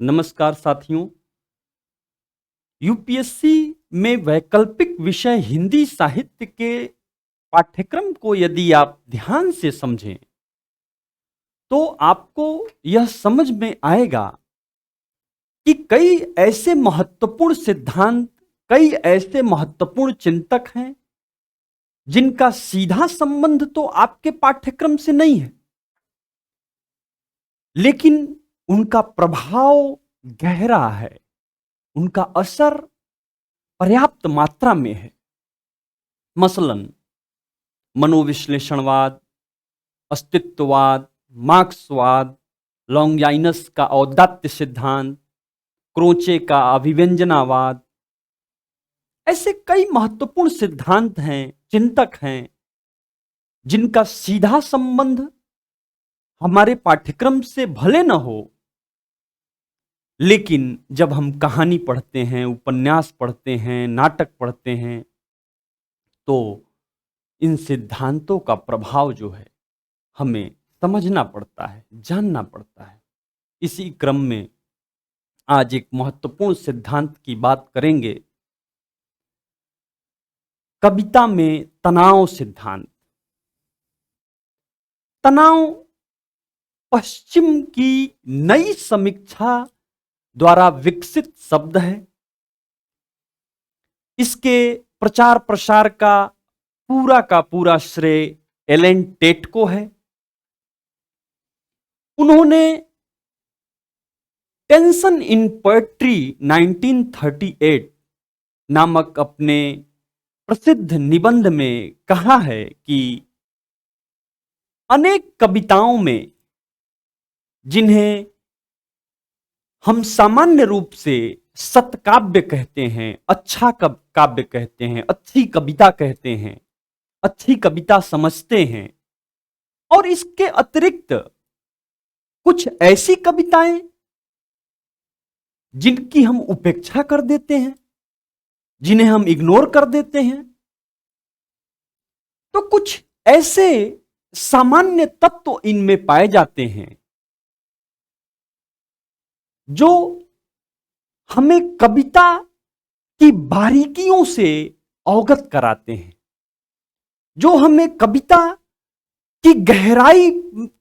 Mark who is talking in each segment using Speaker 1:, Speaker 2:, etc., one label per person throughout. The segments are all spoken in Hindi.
Speaker 1: नमस्कार साथियों। यूपीएससी में वैकल्पिक विषय हिंदी साहित्य के पाठ्यक्रम को यदि आप ध्यान से समझें तो आपको यह समझ में आएगा कि कई ऐसे महत्वपूर्ण सिद्धांत, कई ऐसे महत्वपूर्ण चिंतक हैं जिनका सीधा संबंध तो आपके पाठ्यक्रम से नहीं है, लेकिन उनका प्रभाव गहरा है, उनका असर पर्याप्त मात्रा में है। मसलन मनोविश्लेषणवाद, अस्तित्ववाद, मार्क्सवाद, लॉन्गिनस का औदात्य सिद्धांत, क्रोचे का अभिव्यंजनावाद, ऐसे कई महत्वपूर्ण सिद्धांत हैं, चिंतक हैं जिनका सीधा संबंध हमारे पाठ्यक्रम से भले न हो, लेकिन जब हम कहानी पढ़ते हैं, उपन्यास पढ़ते हैं, नाटक पढ़ते हैं, तो इन सिद्धांतों का प्रभाव जो है हमें समझना पड़ता है, जानना पड़ता है। इसी क्रम में आज एक महत्वपूर्ण सिद्धांत की बात करेंगे, कविता में तनाव सिद्धांत। तनाव पश्चिम की नई समीक्षा द्वारा विकसित शब्द है। इसके प्रचार प्रसार का पूरा श्रेय एलन टेट को है। उन्होंने टेंशन इन पोएट्री 1938 नामक अपने प्रसिद्ध निबंध में कहा है कि अनेक कविताओं में, जिन्हें हम सामान्य रूप से सत्काव्य कहते हैं, अच्छा काव्य कहते हैं, अच्छी कविता कहते हैं, अच्छी कविता समझते हैं, और इसके अतिरिक्त कुछ ऐसी कविताएं जिनकी हम उपेक्षा कर देते हैं, जिन्हें हम इग्नोर कर देते हैं, तो कुछ ऐसे सामान्य तत्व इनमें पाए जाते हैं जो हमें कविता की बारीकियों से अवगत कराते हैं, जो हमें कविता की गहराई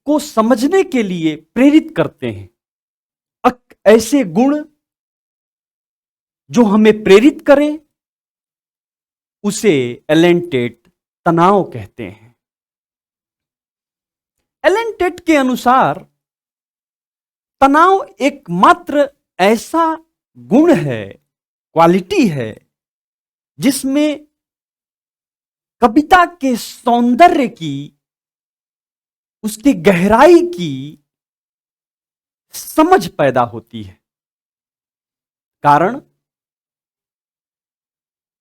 Speaker 1: को समझने के लिए प्रेरित करते हैं। ऐसे गुण जो हमें प्रेरित करें, उसे एलन टेट तनाव कहते हैं। एलन टेट के अनुसार तनाव एकमात्र ऐसा गुण है, क्वालिटी है, जिसमें कविता के सौंदर्य की, उसकी गहराई की समझ पैदा होती है। कारण,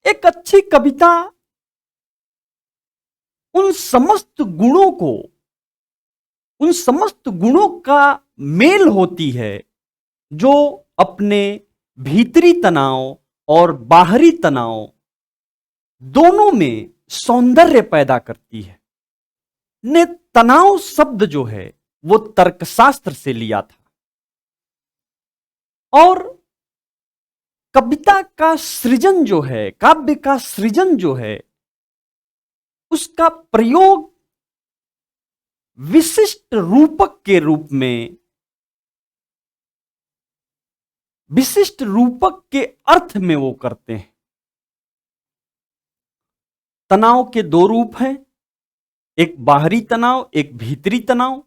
Speaker 1: एक अच्छी कविता उन समस्त गुणों का मेल होती है जो अपने भीतरी तनाव और बाहरी तनाव दोनों में सौंदर्य पैदा करती है। ने तनाव शब्द जो है वो तर्कशास्त्र से लिया था, और कविता का सृजन जो है, काव्य का सृजन जो है, उसका प्रयोग विशिष्ट रूपक के रूप में, विशिष्ट रूपक के अर्थ में वो करते हैं। तनाव के दो रूप हैं, एक बाहरी तनाव, एक भीतरी तनाव।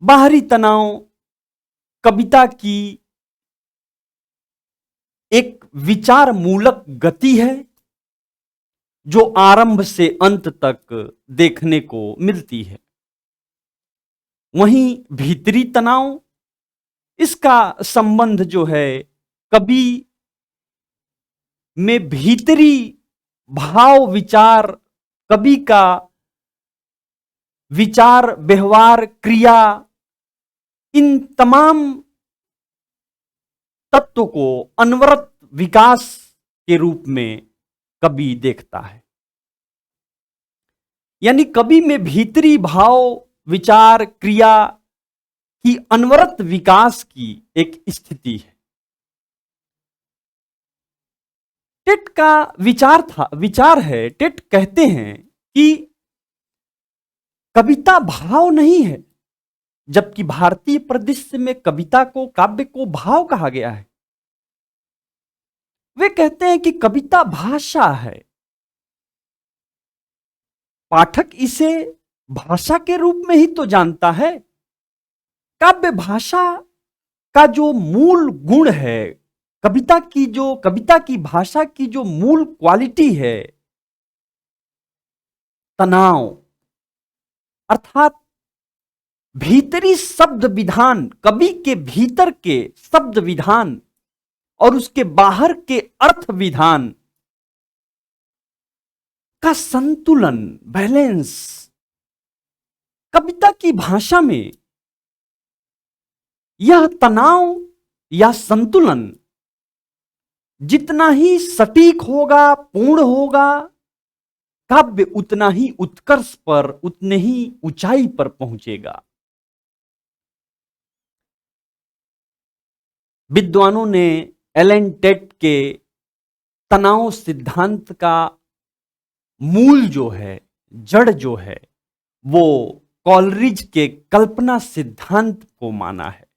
Speaker 1: बाहरी तनाव कविता की एक विचार मूलक गति है जो आरंभ से अंत तक देखने को मिलती है। वहीं भीतरी तनाव, इसका संबंध जो है कवि में भीतरी भाव विचार, कवि का विचार, व्यवहार, क्रिया, इन तमाम तत्व को अनवरत विकास के रूप में कवि देखता है। यानी कवि में भीतरी भाव, विचार, क्रिया कि अनवरत विकास की एक स्थिति है। टेट का विचार है, टेट कहते हैं कि कविता भाव नहीं है, जबकि भारतीय परिदृश्य में कविता को, काव्य को भाव कहा गया है। वे कहते हैं कि कविता भाषा है। पाठक इसे भाषा के रूप में ही तो जानता है। काव्य भाषा का जो मूल गुण है, कविता की भाषा की जो मूल क्वालिटी है, तनाव, अर्थात भीतरी शब्द विधान, कवि के भीतर के शब्द विधान और उसके बाहर के अर्थ विधान का संतुलन, बैलेंस। कविता की भाषा में यह तनाव या संतुलन जितना ही सटीक होगा, पूर्ण होगा, काव्य उतना ही उत्कर्ष पर, उतने ही ऊंचाई पर पहुंचेगा। विद्वानों ने एलन टेट के तनाव सिद्धांत का मूल जो है, जड़ जो है, वो कॉलरिज के कल्पना सिद्धांत को माना है,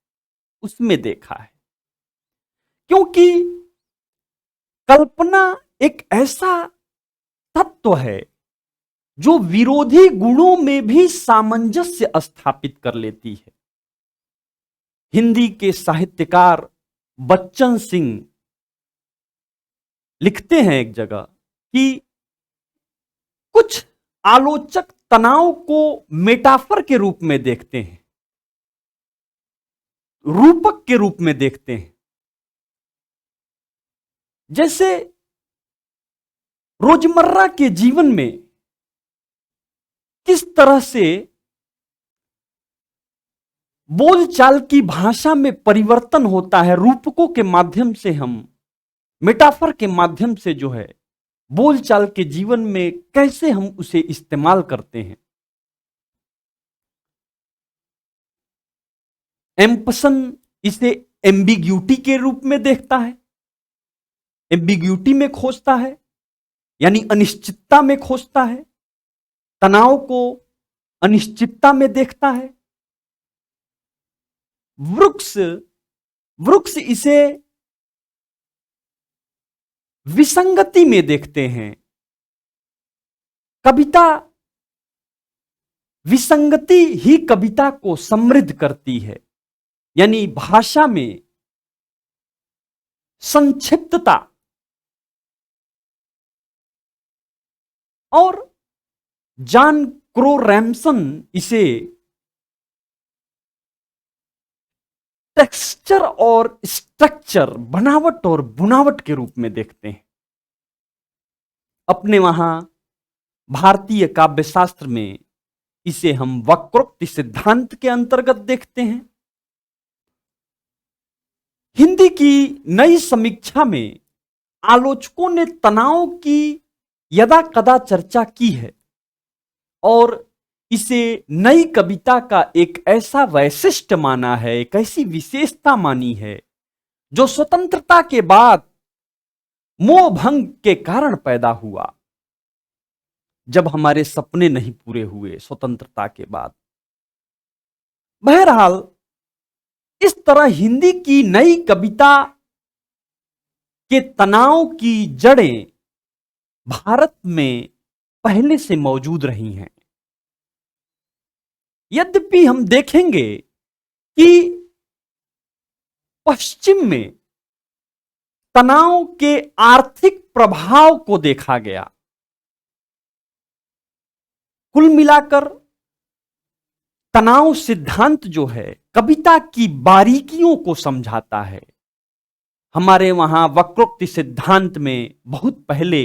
Speaker 1: उसमें देखा है। क्योंकि कल्पना एक ऐसा तत्व है जो विरोधी गुणों में भी सामंजस्य स्थापित कर लेती है। हिंदी के साहित्यकार बच्चन सिंह लिखते हैं एक जगह कि कुछ आलोचक तनाव को मेटाफर के रूप में देखते हैं, रूपक के रूप में देखते हैं। जैसे रोजमर्रा के जीवन में किस तरह से बोलचाल की भाषा में परिवर्तन होता है, रूपकों के माध्यम से, हम मेटाफर के माध्यम से जो है बोलचाल के जीवन में कैसे हम उसे इस्तेमाल करते हैं। एम्पसन इसे एम्बिग्यूटी के रूप में देखता है, एम्बिग्यूटी में खोजता है, यानी अनिश्चितता में खोजता है, तनाव को अनिश्चितता में देखता है। वृक्ष इसे विसंगति में देखते हैं। कविता, विसंगति ही कविता को समृद्ध करती है, यानी भाषा में संक्षिप्तता। और जॉन क्रो रैमसन इसे टेक्सचर और स्ट्रक्चर, बनावट और बुनावट के रूप में देखते हैं। अपने वहां भारतीय काव्यशास्त्र में इसे हम वक्रोक्ति सिद्धांत के अंतर्गत देखते हैं। हिंदी की नई समीक्षा में आलोचकों ने तनाव की यदा कदा चर्चा की है और इसे नई कविता का एक ऐसा वैशिष्ट्य माना है, एक ऐसी विशेषता मानी है जो स्वतंत्रता के बाद मोह भंग के कारण पैदा हुआ, जब हमारे सपने नहीं पूरे हुए स्वतंत्रता के बाद। बहरहाल, इस तरह हिंदी की नई कविता के तनाव की जड़ें भारत में पहले से मौजूद रही हैं। यद्यपि हम देखेंगे कि पश्चिम में तनाव के आर्थिक प्रभाव को देखा गया। कुल मिलाकर तनाव सिद्धांत जो है कविता की बारीकियों को समझाता है। हमारे वहां वक्रोक्ति सिद्धांत में बहुत पहले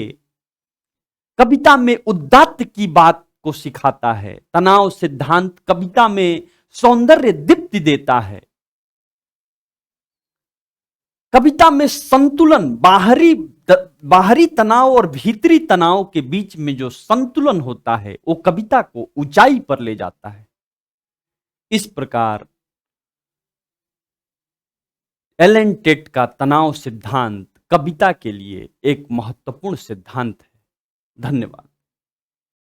Speaker 1: कविता में उदात्त की बात को सिखाता है। तनाव सिद्धांत कविता में सौंदर्य दीप्ति देता है। कविता में संतुलन, बाहरी तनाव और भीतरी तनाव के बीच में जो संतुलन होता है वो कविता को ऊंचाई पर ले जाता है। इस प्रकार एलन टेट का तनाव सिद्धांत कविता के लिए एक महत्वपूर्ण सिद्धांत है। धन्यवाद।